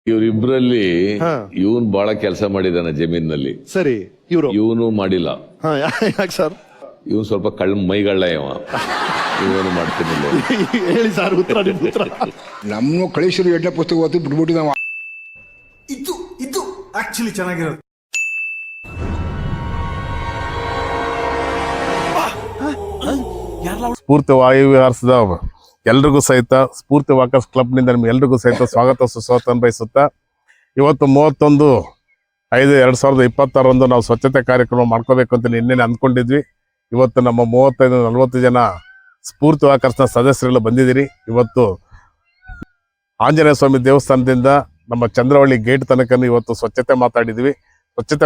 ಇವರಿಬ್ರಲ್ಲಿ ಇವನ್ ಬಹಳ ಕೆಲಸ ಮಾಡಿದಾನೆ ಜಮೀನಲ್ಲಿ. ಸರಿ, ಇವನು ಮಾಡಿಲ್ಲ. ಯಾಕೆ ಸರ್? ಇವನು ಸ್ವಲ್ಪ ಮೈಗಳ್ಳ ಇವನು ಮಾಡ್ತಿರ್ಲಿಲ್ಲ. ಹೇಳಿ ಸರ್ ಉತ್ತರ. ನಮ್ಮನ್ನು ಕಳಿಸಿರು ಎಡ್ಡ ಪುಸ್ತಕ ಓದಿ ಬಿಟ್ಬಿಟ್ಟು ನಾವು ಇದು ಆಕ್ಚುಲಿ ಚೆನ್ನಾಗಿರೋದು. ಸ್ಫೂರ್ತಿ ವಾಯು ವಿಹಾರಿಸಿದ ಎಲ್ರಿಗೂ ಸಹಿತ ಸ್ಫೂರ್ತಿ ವಾಕರ್ಸ್ ಕ್ಲಬ್ನಿಂದ ನಿಮ್ಗೆ ಎಲ್ರಿಗೂ ಸಹಿತ ಸ್ವಾಗತ ಸುಸ್ವಾಗತ ಬಯಸುತ್ತಾ, ಇವತ್ತು 31/5/2026 ನಾವು ಸ್ವಚ್ಛತೆ ಕಾರ್ಯಕ್ರಮ ಮಾಡ್ಕೋಬೇಕು ಅಂತ ನಿನ್ನೆ ಅಂದ್ಕೊಂಡಿದ್ವಿ. ಇವತ್ತು ನಮ್ಮ 35-40 ಜನ ಸ್ಫೂರ್ತಿ ವಾಕರ್ಸ್ನ ಸದಸ್ಯರೆಲ್ಲ ಬಂದಿದ್ದೀರಿ. ಇವತ್ತು ಆಂಜನೇಯ ಸ್ವಾಮಿ ದೇವಸ್ಥಾನದಿಂದ ನಮ್ಮ ಚಂದ್ರವಳ್ಳಿ ಗೇಟ್ ತನಕ ಇವತ್ತು ಸ್ವಚ್ಛತೆ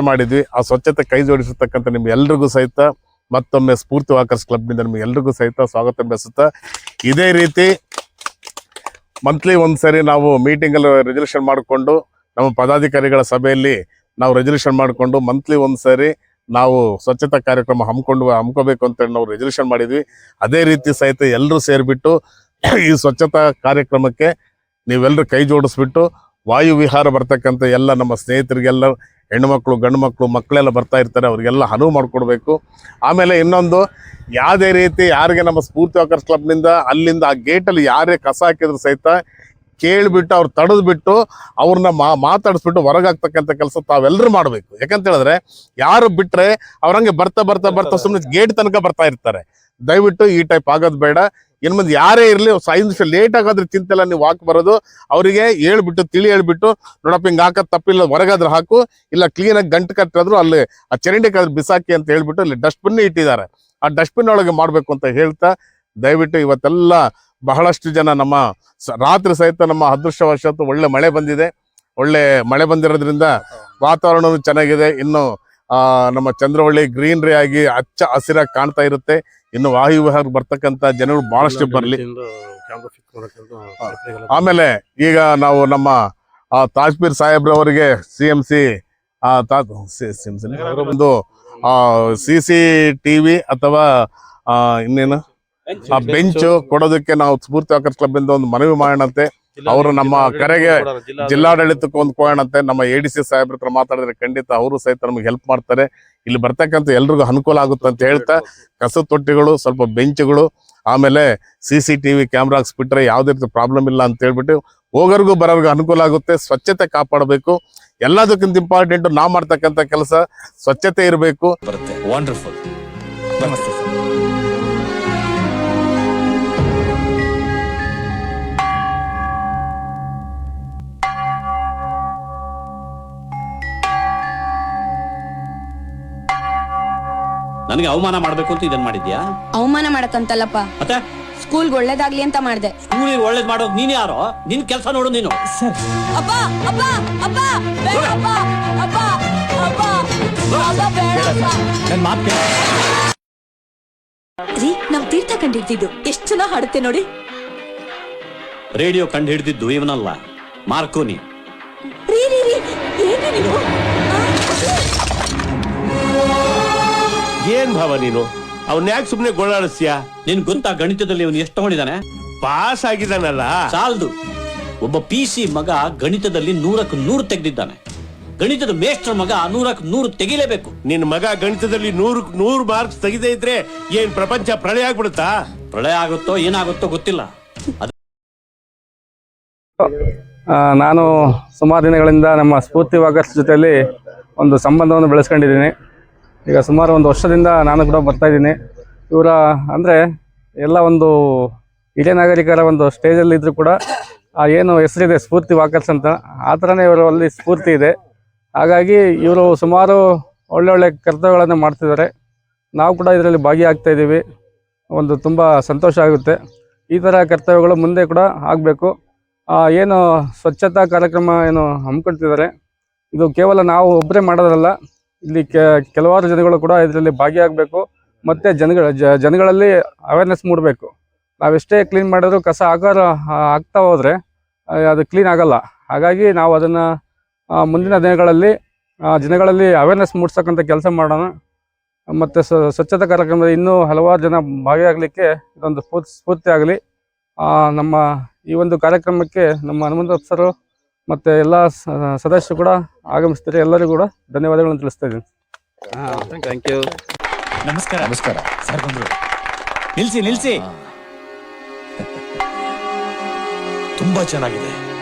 ಮಾಡಿದ್ವಿ. ಆ ಸ್ವಚ್ಛತೆ ಕೈ ಜೋಡಿಸಿರ್ತಕ್ಕಂಥ ನಿಮ್ಗೆ ಎಲ್ರಿಗೂ ಸಹಿತ ಮತ್ತೊಮ್ಮೆ ಸ್ಫೂರ್ತಿ ವಾಕರ್ಸ್ ಕ್ಲಬ್ನಿಂದ ನಿಮ್ಗೆ ಎಲ್ರಿಗೂ ಸಹಿತ ಸ್ವಾಗತ ಬಯಸುತ್ತಾ, ಇದೇ ರೀತಿ ಮಂತ್ಲಿ ಒಂದ್ಸರಿ ನಾವು ಮೀಟಿಂಗಲ್ಲಿ ರೆಸಲ್ಯೂಷನ್ ಮಾಡಿಕೊಂಡು ನಮ್ಮ ಪದಾಧಿಕಾರಿಗಳ ಸಭೆಯಲ್ಲಿ ನಾವು ರೆಸಲ್ಯೂಷನ್ ಮಾಡಿಕೊಂಡು ಮಂತ್ಲಿ ಒಂದ್ಸರಿ ನಾವು ಸ್ವಚ್ಛತಾ ಕಾರ್ಯಕ್ರಮ ಹಮ್ಕೋಬೇಕು ಅಂತೇಳಿ ನಾವು ರೆಸಲ್ಯೂಷನ್ ಮಾಡಿದ್ವಿ. ಅದೇ ರೀತಿ ಸಹಿತ ಎಲ್ಲರೂ ಸೇರಿಬಿಟ್ಟು ಈ ಸ್ವಚ್ಛತಾ ಕಾರ್ಯಕ್ರಮಕ್ಕೆ ನೀವೆಲ್ಲರೂ ಕೈ ಜೋಡಿಸ್ಬಿಟ್ಟು ವಾಯು ವಿಹಾರ ಬರ್ತಕ್ಕಂಥ ಎಲ್ಲ ನಮ್ಮ ಸ್ನೇಹಿತರಿಗೆಲ್ಲ ಹೆಣ್ಣುಮಕ್ಳು ಗಂಡು ಮಕ್ಕಳು ಮಕ್ಕಳೆಲ್ಲ ಬರ್ತಾ ಇರ್ತಾರೆ, ಅವ್ರಿಗೆಲ್ಲ ಅನುವು ಮಾಡಿಕೊಡ್ಬೇಕು. ಆಮೇಲೆ ಇನ್ನೊಂದು, ಯಾವುದೇ ರೀತಿ ಯಾರಿಗೆ ನಮ್ಮ ಸ್ಫೂರ್ತಿ ವಾಕರ್ಸ್ ಕ್ಲಬ್ನಿಂದ ಅಲ್ಲಿಂದ ಆ ಗೇಟಲ್ಲಿ ಯಾರೇ ಕಸ ಹಾಕಿದ್ರು ಸಹಿತ ಕೇಳಿಬಿಟ್ಟು ಅವ್ರು ತಡೆದ್ಬಿಟ್ಟು ಅವ್ರನ್ನ ಮಾತಾಡಿಸ್ಬಿಟ್ಟು ಹೊರಗಾಗ್ತಕ್ಕಂಥ ಕೆಲಸ ತಾವೆಲ್ಲರೂ ಮಾಡಬೇಕು. ಯಾಕಂತ ಹೇಳಿದ್ರೆ ಯಾರು ಬಿಟ್ಟರೆ ಅವ್ರಂಗೆ ಬರ್ತಾ ಸುಮ್ಮನೆ ಗೇಟ್ ತನಕ ಬರ್ತಾ ಇರ್ತಾರೆ. ದಯವಿಟ್ಟು ಈ ಟೈಪ್ ಆಗೋದು ಬೇಡ. ಇನ್ನು ಮುಂದೆ ಯಾರೇ ಇರಲಿ 5 ನಿಮಿಷ ಲೇಟ್ ಆಗೋದ್ರೆ ಚಿಂತೆಲ್ಲ ನೀವು ವಾಕ್ ಬರೋದು, ಅವರಿಗೆ ಹೇಳ್ಬಿಟ್ಟು ನೋಡಪ್ಪ ಹಿಂಗೆ ಹಾಕೋದು ತಪ್ಪಿಲ್ಲ, ಹೊರಗಾದ್ರೆ ಹಾಕು, ಇಲ್ಲ ಕ್ಲೀನಾಗಿ ಗಂಟು ಕಟ್ಟಿದ್ರು ಅಲ್ಲಿ ಆ ಚರಂಡಿಗಾದ್ರೆ ಬಿಸಾಕಿ ಅಂತ ಹೇಳ್ಬಿಟ್ಟು ಅಲ್ಲಿ ಡಸ್ಟ್ಬಿನ್ ಇಟ್ಟಿದ್ದಾರೆ, ಆ ಡಸ್ಟ್ಬಿನ್ ಒಳಗೆ ಮಾಡಬೇಕು ಅಂತ ಹೇಳ್ತಾ, ದಯವಿಟ್ಟು ಇವತ್ತೆಲ್ಲ ಬಹಳಷ್ಟು ಜನ ನಮ್ಮ ರಾತ್ರಿ ಸಹಿತ ನಮ್ಮ ಅದೃಷ್ಟವಶಾತ್ ಒಳ್ಳೆ ಮಳೆ ಬಂದಿರೋದ್ರಿಂದ ವಾತಾವರಣವೂ ಚೆನ್ನಾಗಿದೆ. ಇನ್ನು ನಮ್ಮ ಚಂದ್ರವಳ್ಳಿ ಗ್ರೀನರಿ ಆಗಿ ಹಚ್ಚ ಹಸಿರಾಗಿ ಕಾಣ್ತಾ ಇರುತ್ತೆ. ಇನ್ನು ವಾಯು ವಿಹಾರ ಬರ್ತಕ್ಕಂಥ ಜನಗಳು ಬಹಳಷ್ಟು ಬರಲಿ. ಆಮೇಲೆ ಈಗ ನಾವು ನಮ್ಮ ತಾಜ್ಪೀರ್ ಸಾಹೇಬ್ರವರಿಗೆ CMC ಒಂದು CCTV ಅಥವಾ ಇನ್ನೇನು ಆ ಬೆಂಚ್ ಕೊಡೋದಕ್ಕೆ ನಾವು ಸ್ಫೂರ್ತಿ ವಾಕರ್ಸ್ ಕ್ಲಬ್ ಇಂದ ಒಂದು ಮನವಿ ಮಾಡೋಣಂತೆ. ಅವರು ನಮ್ಮ ಕರೆಗೆ ಜಿಲ್ಲಾಡಳಿತಕ್ಕೆ ಹೊಂದ್ಕೊಳ್ಳೋಣಂತೆ. ನಮ್ಮ ADC ಸಾಹೇಬ್ರ ಹತ್ರ ಮಾತಾಡಿದ್ರೆ ಖಂಡಿತ ಅವರು ಸಹಿತ ನಮಗೆ ಹೆಲ್ಪ್ ಮಾಡ್ತಾರೆ. ಇಲ್ಲಿ ಬರ್ತಕ್ಕಂಥ ಎಲ್ರಿಗೂ ಅನುಕೂಲ ಆಗುತ್ತೆ ಅಂತ ಹೇಳ್ತಾ, ಕಸದ ತೊಟ್ಟಿಗಳು, ಸ್ವಲ್ಪ ಬೆಂಚ್ಗಳು, ಆಮೇಲೆ CCTV ಕ್ಯಾಮ್ರಾ ಹಾಕ್ಸ್ಬಿಟ್ರೆ ಯಾವುದೇ ರೀತಿ ಪ್ರಾಬ್ಲಮ್ ಇಲ್ಲ ಅಂತ ಹೇಳ್ಬಿಟ್ಟು ಹೋಗೋರ್ಗೂ ಬರೋರ್ಗು ಅನುಕೂಲ ಆಗುತ್ತೆ. ಸ್ವಚ್ಛತೆ ಕಾಪಾಡಬೇಕು. ಎಲ್ಲದಕ್ಕಿಂತ ಇಂಪಾರ್ಟೆಂಟ್ ನಾವು ಮಾಡ್ತಕ್ಕಂಥ ಕೆಲಸ ಸ್ವಚ್ಛತೆ ಇರಬೇಕು. ವಂಡರ್ಫುಲ್. ನಮಸ್ತೆ ಸರ್. ನನಗೆ ಅವಮಾನ ಮಾಡ್ಬೇಕು ಅಂತ ಇದನ್ನ ಮಾಡಿದ್ಯಾ? ಅವಮಾನ ಮಾಡಕ್ಕಂತಲ್ಲಪ್ಪ, ಮತ್ತೆ ಸ್ಕೂಲ್ಗೆ ಒಳ್ಳೇದಾಗ್ಲಿ ಅಂತ ಮಾಡ್ದೆ. ಸ್ಕೂಲಿಗೆ ಒಳ್ಳೇದ್ ಮಾಡೋದು ನೀನ್ ಯಾರೋ? ನಿನ್ ಕೆಲಸ ನೋಡು ನೀನು. ಅಪ್ಪ ಅಪ್ಪ ಅಪ್ಪ ಬೇಡಪ್ಪ, ಅಪ್ಪ ಅಪ್ಪ ಬೇಡಪ್ಪ. ನನ್ ಮಾತು ರೀ, ನಾವ್ ತೀರ್ಥ ಕಂಡಿಡ್ತಿದ್ದು ಎಷ್ಟು ಚೆನ್ನಾಗಿ ಹಾಡುತ್ತೆ ನೋಡಿ. ರೇಡಿಯೋ ಕಂಡು ಹಿಡಿದಿದ್ದು ಇವನಲ್ಲ, ಮಾರ್ಕೋನಿ. ರೀ ರೀ ರೀ, ಏನ್ರಿ ನೀವು? ಏನ್ ಭಾವ ನೀನು ಅವನ್ ಯಾಕೆ ಸುಮ್ನೆ ಗೋಳಾಡಿಸ್ತೀಯ? ನಿನ್ ಗೊತ್ತಾ ಗಣಿತದಲ್ಲಿ ಇವನು ಎಷ್ಟು ತಗೊಂಡಿದ್ದಾನೆ? ಪಾಸ್ ಆಗಿದ್ದಾನಲ್ಲ ಸಾಲ್ದು. ಒಬ್ಬ PC ಮಗ ಗಣಿತದಲ್ಲಿ 100ಕ್ಕೆ 100 ತೆಗೆದಿದ್ದಾನೆ. ಗಣಿತದ ಮೇಸ್ಟರ್ ಮಗ 100ಕ್ಕೆ 100 ತೆಗಿಲೇಬೇಕು. ನಿನ್ ಮಗ ಗಣಿತದಲ್ಲಿ 100ಕ್ಕೆ 100 ಮಾರ್ಕ್ಸ್ ತೆಗೆದೇ ಇದ್ರೆ ಏನ್ ಪ್ರಪಂಚ ಪ್ರಳಯ ಆಗ್ಬಿಡುತ್ತಾ? ಪ್ರಳಯ ಆಗುತ್ತೋ ಏನಾಗುತ್ತೋ ಗೊತ್ತಿಲ್ಲ. ನಾನು ಸುಮಾರು ದಿನಗಳಿಂದ ನಮ್ಮ ಸ್ಫೂರ್ತಿ ವಾಕರ್ಸ್ ಜೊತೆಯಲ್ಲಿ ಒಂದು ಸಂಬಂಧವನ್ನು ಬೆಳೆಸ್ಕೊಂಡಿದ್ದೀನಿ. ಈಗ ಸುಮಾರು 1 ವರ್ಷದಿಂದ ನಾನು ಕೂಡ ಬರ್ತಾಯಿದ್ದೀನಿ. ಇವರ ಅಂದರೆ ಎಲ್ಲ ಒಂದು ಹಿರಿಯ ನಾಗರಿಕರ ಒಂದು ಸ್ಟೇಜಲ್ಲಿ ಇದ್ದರೂ ಕೂಡ ಏನು ಹೆಸರಿದೆ ಸ್ಫೂರ್ತಿ ವಾಕರ್ಸ್ ಅಂತ, ಆ ಥರನೇ ಇವರು ಅಲ್ಲಿ ಸ್ಫೂರ್ತಿ ಇದೆ. ಹಾಗಾಗಿ ಇವರು ಸುಮಾರು ಒಳ್ಳೊಳ್ಳೆ ಕರ್ತವ್ಯಗಳನ್ನು ಮಾಡ್ತಿದ್ದಾರೆ. ನಾವು ಕೂಡ ಇದರಲ್ಲಿ ಭಾಗಿಯಾಗ್ತಾಯಿದ್ದೀವಿ. ಒಂದು ತುಂಬ ಸಂತೋಷ ಆಗುತ್ತೆ. ಈ ಥರ ಕರ್ತವ್ಯಗಳು ಮುಂದೆ ಕೂಡ ಆಗಬೇಕು. ಏನು ಸ್ವಚ್ಛತಾ ಕಾರ್ಯಕ್ರಮ ಏನು ಹಮ್ಮಿಕೊಳ್ತಿದ್ದಾರೆ, ಇದು ಕೇವಲ ನಾವು ಒಬ್ಬರೇ ಮಾಡೋದಲ್ಲ, ಇಲ್ಲಿ ಕೆಲವಾರು ಜನಗಳು ಕೂಡ ಇದರಲ್ಲಿ ಭಾಗಿಯಾಗಬೇಕು. ಮತ್ತು ಜನಗಳಲ್ಲಿ ಅವೇರ್ನೆಸ್ ಮೂಡಬೇಕು. ನಾವೆಷ್ಟೇ ಕ್ಲೀನ್ ಮಾಡಿದ್ರು ಕಸ ಆಗ್ತಾ ಹೋದರೆ ಅದು ಕ್ಲೀನ್ ಆಗಲ್ಲ. ಹಾಗಾಗಿ ನಾವು ಅದನ್ನು ಮುಂದಿನ ದಿನಗಳಲ್ಲಿ ಜನಗಳಲ್ಲಿ ಅವೇರ್ನೆಸ್ ಮೂಡಿಸೋಕ್ಕಂಥ ಕೆಲಸ ಮಾಡೋಣ. ಮತ್ತು ಸ್ವಚ್ಛತಾ ಕಾರ್ಯಕ್ರಮದಲ್ಲಿ ಇನ್ನೂ ಹಲವಾರು ಜನ ಭಾಗಿಯಾಗಲಿಕ್ಕೆ ಇದೊಂದು ಸ್ಫೂರ್ತಿ ಆಗಲಿ. ನಮ್ಮ ಈ ಒಂದು ಕಾರ್ಯಕ್ರಮಕ್ಕೆ ನಮ್ಮ ಹನುಮಂತಪ್ಪ ಸರು ಮತ್ತು ಎಲ್ಲ ಸದಸ್ಯರು ಕೂಡ ಆಗಮಿಸ್ತಾರೆ. ಎಲ್ಲರಿಗೂ ಕೂಡ ಧನ್ಯವಾದಗಳನ್ನು ತಿಳಿಸ್ತಾ ಇದ್ದೀನಿ. Thank you. ನಮಸ್ಕಾರ ನಮಸ್ಕಾರ ಸರ್ ಬಂದ್ರು. ನಿಲ್ಸಿ ನಿಲ್ಸಿ. ತುಂಬಾ ಚೆನ್ನಾಗಿದೆ.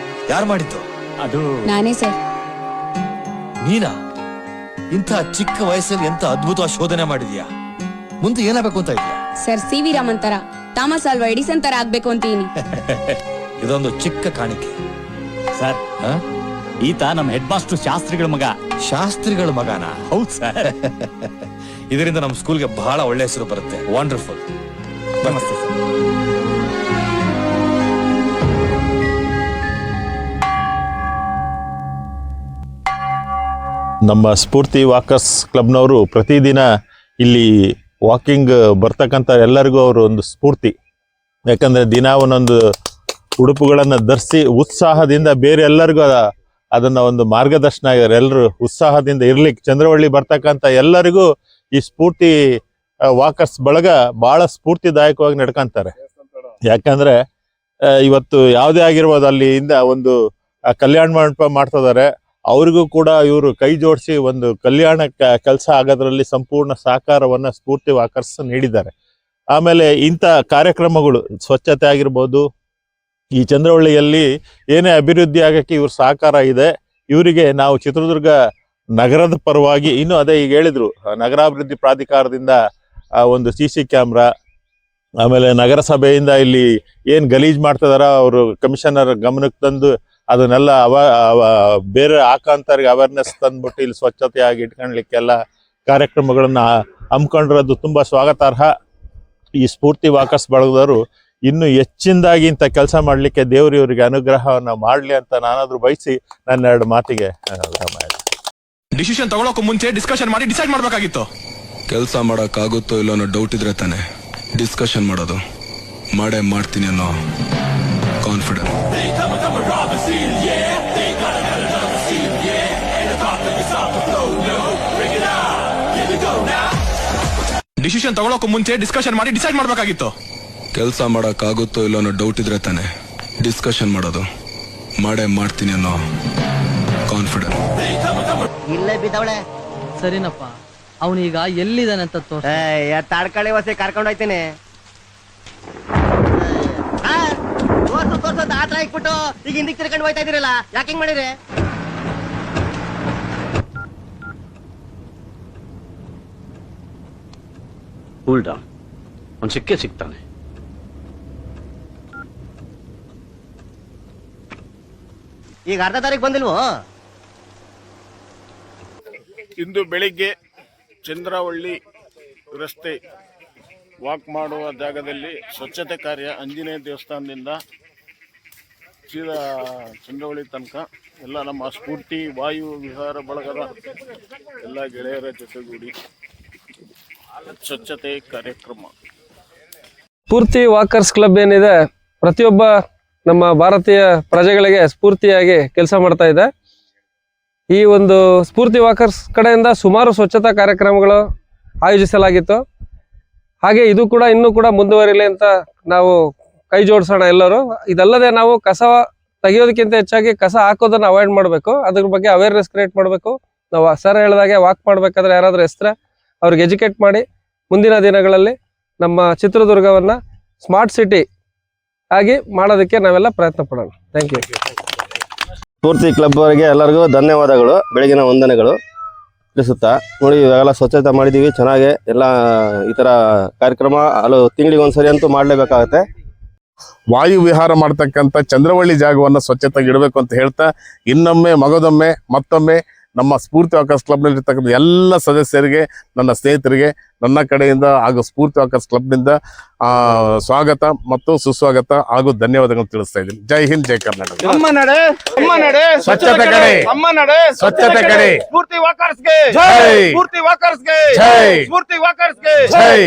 ಯಾರು ಮಾಡಿದ್ದು? ಅದು ನಾನೇ ಸರ್. ನೀನಾ? ಇಂಥ ಚಿಕ್ಕ ವಯಸ್ಸಲ್ಲಿ ಎಂತ ಅದ್ಭುತ ಶೋಧನೆ ಮಾಡಿದ್ಯಾ. ಮುಂದೆ ಏನಾಗಬೇಕು ಅಂತ ಇದೆಯಾ? ಸರ್ ಸಿ ವಿ ರಾಮನ್ ತರ, ಥಾಮಸ್ ಅಲ್ವಾ ಎಡಿಸನ್ ತರ ಆಗ್ಬೇಕು ಅಂತೀನಿ. ಇದೊಂದು ಚಿಕ್ಕ ಕಾಣಿಕೆ ಸರ್. ಈತ ನಮ್ಮ ಹೆಡ್ ಮಾಸ್ಟರ್ ಶಾಸ್ತ್ರಿಗಳ ಮಗ. ಶಾಸ್ತ್ರಿಗಳ ಮಗನ? ಹೌದು ಸರ್. ಇದರಿಂದ ನಮ್ಮ ಸ್ಕೂಲ್ಗೆ ಬಹಳ ಒಳ್ಳೆ ಹೆಸರು ಬರುತ್ತೆ. ವಂಡರ್ಫುಲ್. ನಮಸ್ತೆ ಸರ್. ನಮ್ಮ ಸ್ಫೂರ್ತಿ ವಾಕರ್ಸ್ ಕ್ಲಬ್ನವರು ಪ್ರತಿದಿನ ಇಲ್ಲಿ ವಾಕಿಂಗ್ ಬರ್ತಕ್ಕಂಥ ಎಲ್ಲರಿಗೂ ಅವರು ಒಂದು ಸ್ಫೂರ್ತಿ. ಯಾಕಂದರೆ ದಿನ ಒಂದೊಂದು ಉಡುಪುಗಳನ್ನು ಧರಿಸಿ ಉತ್ಸಾಹದಿಂದ ಬೇರೆ ಎಲ್ಲರಿಗೂ ಅದನ್ನು ಒಂದು ಮಾರ್ಗದರ್ಶನ ಆಗಿದ್ದಾರೆ. ಎಲ್ಲರೂ ಉತ್ಸಾಹದಿಂದ ಇರ್ಲಿಕ್ಕೆ ಚಂದ್ರವಳ್ಳಿ ಬರ್ತಕ್ಕಂಥ ಎಲ್ಲರಿಗೂ ಈ ಸ್ಫೂರ್ತಿ ವಾಕರ್ಸ್ ಬಳಗ ಭಾಳ ಸ್ಫೂರ್ತಿದಾಯಕವಾಗಿ ನಡ್ಕೊಂತಾರೆ. ಯಾಕಂದರೆ ಇವತ್ತು ಯಾವುದೇ ಆಗಿರ್ಬೋದು, ಅಲ್ಲಿಂದ ಒಂದು ಕಲ್ಯಾಣ ಮಂಟಪ ಮಾಡ್ತಿದ್ದಾರೆ. ಅವ್ರಿಗೂ ಕೂಡ ಇವರು ಕೈ ಜೋಡಿಸಿ ಒಂದು ಕಲ್ಯಾಣ ಕೆಲಸ ಆಗೋದ್ರಲ್ಲಿ ಸಂಪೂರ್ಣ ಸಹಕಾರವನ್ನು ಸ್ಫೂರ್ತಿ ವಾಕರ್ಸ್ ನೀಡಿದ್ದಾರೆ. ಆಮೇಲೆ ಇಂಥ ಕಾರ್ಯಕ್ರಮಗಳು ಸ್ವಚ್ಛತೆ ಆಗಿರ್ಬೋದು, ಈ ಚಂದ್ರವಳ್ಳಿಯಲ್ಲಿ ಏನೇ ಅಭಿವೃದ್ಧಿ ಆಗಕ್ಕೆ ಇವ್ರ ಸಹಕಾರ ಇದೆ. ಇವರಿಗೆ ನಾವು ಚಿತ್ರದುರ್ಗ ನಗರದ ಪರವಾಗಿ ಇನ್ನೂ ಅದೇ ಈಗ ಹೇಳಿದ್ರು, ನಗರಾಭಿವೃದ್ಧಿ ಪ್ರಾಧಿಕಾರದಿಂದ ಒಂದು CC ಕ್ಯಾಮ್ರಾ, ಆಮೇಲೆ ನಗರಸಭೆಯಿಂದ ಇಲ್ಲಿ ಏನು ಗಲೀಜು ಮಾಡ್ತಿದಾರ ಅವರು ಕಮಿಷನರ್ ಗಮನಕ್ಕೆ ತಂದು ಅದನ್ನೆಲ್ಲ ಬೇರೆ ಆಕಾಂತರಿಗೆ ಅವೇರ್ನೆಸ್ ತಂದ್ಬಿಟ್ಟು ಇಲ್ಲಿ ಸ್ವಚ್ಛತೆಯಾಗಿ ಇಟ್ಕೊಳ್ಲಿಕ್ಕೆಲ್ಲ ಕಾರ್ಯಕ್ರಮಗಳನ್ನ ಹಮ್ಮಿಕೊಂಡಿರೋದು ತುಂಬ ಸ್ವಾಗತಾರ್ಹ. ಈ ಸ್ಫೂರ್ತಿ ವಾಕರ್ಸ್ ಬಳಗದವರು ಇನ್ನು ಹೆಚ್ಚಿನದಾಗಿ ಇಂಥ ಕೆಲಸ ಮಾಡಲಿಕ್ಕೆ ದೇವರು ಇವರಿಗೆ ಅನುಗ್ರಹವನ್ನು ಮಾಡಲಿ ಅಂತ ನಾನಾದರೂ ಬಯಸಿ ನನ್ನ ಎರಡು ಮಾತಿಗೆ ಡಿಸಿಷನ್ ತಗೊಳಕ್ಕೂ ಮುಂಚೆ ಡಿಸ್ಕಷನ್ ಮಾಡಿ ಡಿಸೈಡ್ ಮಾಡ್ಬೇಕಾಗಿತ್ತು. ಕೆಲಸ ಮಾಡೋಕ್ಕಾಗುತ್ತೋ ಇಲ್ಲ ಅನ್ನೋ ಡೌಟ್ ಇದ್ರೆ ತಾನೆ ಡಿಸ್ಕಷನ್ ಮಾಡೋದು. ಮಾಡೇ ಮಾಡ್ತೀನಿ ಅನ್ನೋ ಕಾನ್ಫಿಡೆನ್ಸ್. ಡಿಸಿಷನ್ ತಗೊಳಕ್ಕೂ ಮುಂಚೆ ಡಿಸ್ಕಷನ್ ಮಾಡಿ ಡಿಸೈಡ್ ಮಾಡ್ಬೇಕಾಗಿತ್ತು. ಕೆಲಸ ಮಾಡೋಕ್ಕಾಗುತ್ತೋ ಇಲ್ಲ ಅನ್ನೋ ಡೌಟ್ ಇದ್ರೆ ತಾನೆ ಡಿಸ್ಕಷನ್ ಮಾಡೋದು. ಮಾಡೇ ಮಾಡ್ತೀನಿ ಅನ್ನೋ ಕಾನ್ಫಿಡೆನ್ಸ್. ಇಲ್ಲೇ ಬಿದ್ದವಳೆ. ಸರಿನಪ್ಪ, ಅವನೀಗ ಎಲ್ಲಿದ್ದಾನೆ ಅಂತ ತಾಡ್ಕಳಿ ವಸಿ ಕರ್ಕೊಂಡು ಹೋಯ್ತೀನಿ. ತೋರ್ಸು ಆತ್ರ ಇಕ್ಬಿಟ್ಟು ಈಗ ಹಿಂದಿಕ್ ತಿರ್ಕೊಂಡು ಹೋಯ್ತಾ ಇದೀರಲ್ಲ, ಯಾಕೆ ಹಿಂಗ್ ಮಾಡಿರಿ? Cool down. ಅವ್ನು ಸಿಕ್ಕೇ ಸಿಗ್ತಾನೆ. ಈಗ ಅರ್ಧ ತಾರೀಕು ಬಂದಿಲ್ವೋ? ಇಂದು ಬೆಳಿಗ್ಗೆ ಚಂದ್ರವಳ್ಳಿ ರಸ್ತೆ ವಾಕ್ ಮಾಡುವ ಜಾಗದಲ್ಲಿ ಸ್ವಚ್ಛತೆ ಕಾರ್ಯ ಆಂಜನೇಯ ದೇವಸ್ಥಾನದಿಂದ ಸೀದಾ ಚಂದ್ರವಳ್ಳಿ ತನಕ ಎಲ್ಲ ನಮ್ಮ ಸ್ಫೂರ್ತಿ ವಾಯು ವಿಹಾರ ಬಳಗದ ಎಲ್ಲ ಗೆಳೆಯರ ಜೊತೆಗೂಡಿ ಸ್ವಚ್ಛತೆ ಕಾರ್ಯಕ್ರಮ. ಸ್ಫೂರ್ತಿ ವಾಕರ್ಸ್ ಕ್ಲಬ್ ಏನಿದೆ, ಪ್ರತಿಯೊಬ್ಬ ನಮ್ಮ ಭಾರತೀಯ ಪ್ರಜೆಗಳಿಗೆ ಸ್ಫೂರ್ತಿಯಾಗಿ ಕೆಲಸ ಮಾಡ್ತಾ ಇದೆ. ಈ ಒಂದು ಸ್ಫೂರ್ತಿ ವಾಕರ್ಸ್ ಕಡೆಯಿಂದ ಸುಮಾರು ಸ್ವಚ್ಛತಾ ಕಾರ್ಯಕ್ರಮಗಳು ಆಯೋಜಿಸಲಾಗಿತ್ತು. ಹಾಗೆ ಇದು ಕೂಡ ಇನ್ನೂ ಕೂಡ ಮುಂದುವರಿಲಿ ಅಂತ ನಾವು ಕೈ ಜೋಡಿಸೋಣ ಎಲ್ಲರೂ. ಇದಲ್ಲದೆ ನಾವು ಕಸ ತೆಗೆಯೋದಕ್ಕಿಂತ ಹೆಚ್ಚಾಗಿ ಕಸ ಹಾಕೋದನ್ನು ಅವಾಯ್ಡ್ ಮಾಡಬೇಕು. ಅದ್ರ ಬಗ್ಗೆ ಅವೇರ್ನೆಸ್ ಕ್ರಿಯೇಟ್ ಮಾಡಬೇಕು. ನಾವು ಸರ್ ಹೇಳಿದಾಗೆ ವಾಕ್ ಮಾಡಬೇಕಾದ್ರೆ ಯಾರಾದರೂ ಹೆಸರೆ ಅವ್ರಿಗೆ ಎಜುಕೇಟ್ ಮಾಡಿ ಮುಂದಿನ ದಿನಗಳಲ್ಲಿ ನಮ್ಮ ಚಿತ್ರದುರ್ಗವನ್ನು ಸ್ಮಾರ್ಟ್ ಸಿಟಿ ಆಗಿ ಮಾಡೋದಕ್ಕೆ ನಾವೆಲ್ಲ ಪ್ರಯತ್ನ ಪಡೋಣ. Thank you. ಸ್ಫೂರ್ತಿ ಕ್ಲಬ್ ಅವರಿಗೆ ಎಲ್ಲರಿಗೂ ಧನ್ಯವಾದಗಳು, ಬೆಳಗಿನ ವಂದನೆಗಳು ತಿಳಿಸುತ್ತಾ. ನೋಡಿ, ಇವಾಗೆಲ್ಲ ಸ್ವಚ್ಛತೆ ಮಾಡಿದ್ದೀವಿ ಚೆನ್ನಾಗಿ. ಎಲ್ಲ ಈ ಥರ ಕಾರ್ಯಕ್ರಮ ತಿಂಗಳಿಗೆ ಒಂದ್ಸರಿ ಅಂತೂ ಮಾಡಲೇಬೇಕಾಗತ್ತೆ. ವಾಯು ವಿಹಾರ ಮಾಡ್ತಕ್ಕಂಥ ಚಂದ್ರವಳ್ಳಿ ಜಾಗವನ್ನು ಸ್ವಚ್ಛತೆಗೆ ಇಡಬೇಕು ಅಂತ ಹೇಳ್ತಾ, ಇನ್ನೊಮ್ಮೆ ಮತ್ತೊಮ್ಮೆ ನಮ್ಮ ಸ್ಫೂರ್ತಿ ವಾಕರ್ಸ್ ಕ್ಲಬ್ನಲ್ಲಿರ್ತಕ್ಕಂಥ ಎಲ್ಲ ಸದಸ್ಯರಿಗೆ, ನನ್ನ ಸ್ನೇಹಿತರಿಗೆ ನನ್ನ ಕಡೆಯಿಂದ ಹಾಗೂ ಸ್ಫೂರ್ತಿ ವಾಕರ್ಸ್ ಕ್ಲಬ್ನಿಂದ ಸ್ವಾಗತ ಮತ್ತು ಸುಸ್ವಾಗತ ಹಾಗೂ ಧನ್ಯವಾದಗಳು ತಿಳಿಸ್ತಾ ಇದ್ದೀನಿ. ಜೈ ಹಿಂದ್, ಜೈ ಕರ್ನಾಟಕ. ಸ್ವಚ್ಛತೆ ಕಡೆ, ಸ್ವಚ್ಛತೆ ಕಡೆ. ಸ್ಫೂರ್ತಿ ವಾಕರ್ಸ್ಗೆ ಜೈ, ಸ್ಫೂರ್ತಿ ವಾಕರ್ಸ್ಗೆ ಜೈ, ಸ್ಫೂರ್ತಿ ವಾಕರ್ಸ್ಗೆ ಜೈ.